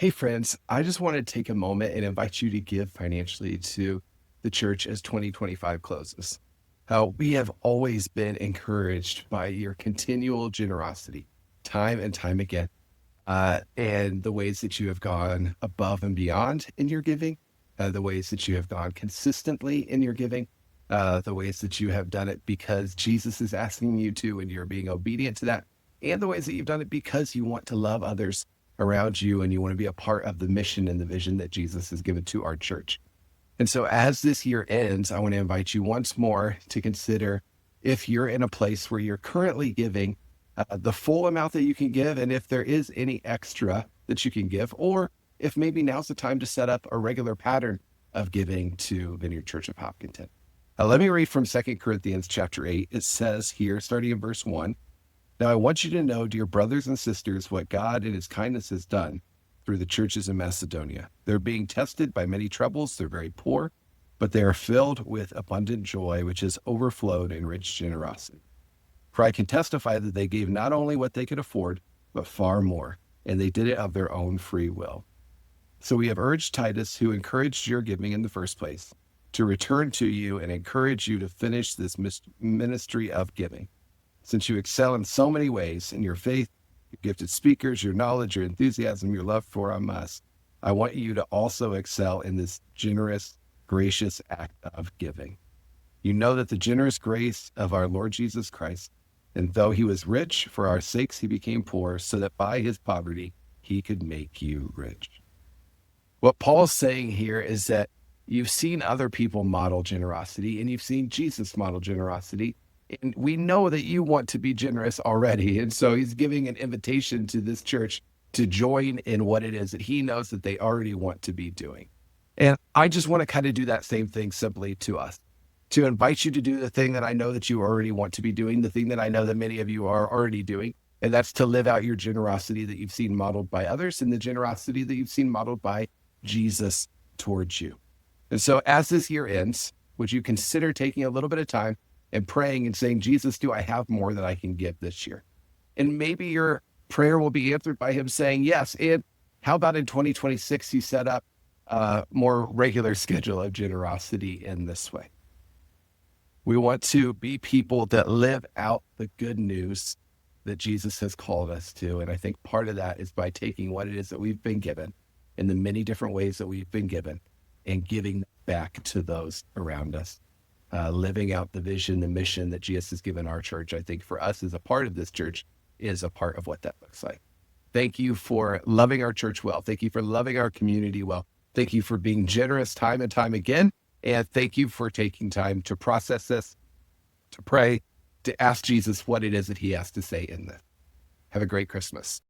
Hey, friends, I just want to take a moment and invite you to give financially to the church as 2025 closes. We have always been encouraged by your continual generosity, time and time again, and the ways that you have gone above and beyond in your giving, the ways that you have gone consistently in your giving, the ways that you have done it because Jesus is asking you to and you're being obedient to that, and the ways that you've done it because you want to love others around you and you want to be a part of the mission and the vision that Jesus has given to our church. And so, as this year ends, I want to invite you once more to consider if you're in a place where you're currently giving the full amount that you can give, and if there is any extra that you can give, or if maybe now's the time to set up a regular pattern of giving to Vineyard Church of Hopkinton. Let me read from 2 Corinthians chapter 8. It says here, starting in verse 1, "Now I want you to know, dear brothers and sisters, what God in his kindness has done through the churches in Macedonia. They're being tested by many troubles. They're very poor, but they are filled with abundant joy, which has overflowed in rich generosity. For I can testify that they gave not only what they could afford, but far more, and they did it of their own free will. So we have urged Titus, who encouraged your giving in the first place, to return to you and encourage you to finish this ministry of giving. Since you excel in so many ways, in your faith, your gifted speakers, your knowledge, your enthusiasm, your love for us, I want you to also excel in this generous, gracious act of giving. You know that the generous grace of our Lord Jesus Christ, and though he was rich, for our sakes he became poor, so that by his poverty he could make you rich." What Paul's saying here is that you've seen other people model generosity and you've seen Jesus model generosity. And we know that you want to be generous already. And so he's giving an invitation to this church to join in what it is that he knows that they already want to be doing. And I just want to kind of do that same thing simply to us, to invite you to do the thing that I know that you already want to be doing, the thing that I know that many of you are already doing. And that's to live out your generosity that you've seen modeled by others and the generosity that you've seen modeled by Jesus towards you. And so as this year ends, would you consider taking a little bit of time and praying and saying, Jesus, do I have more that I can give this year? And maybe your prayer will be answered by him saying, yes. And how about in 2026, you set up a more regular schedule of generosity in this way? We want to be people that live out the good news that Jesus has called us to. And I think part of that is by taking what it is that we've been given in the many different ways that we've been given and giving back to those around us. Living out the vision, the mission that Jesus has given our church, I think for us as a part of this church is a part of what that looks like. Thank you for loving our church well. Thank you for loving our community well. Thank you for being generous time and time again. And thank you for taking time to process this, to pray, to ask Jesus what it is that he has to say in this. Have a great Christmas.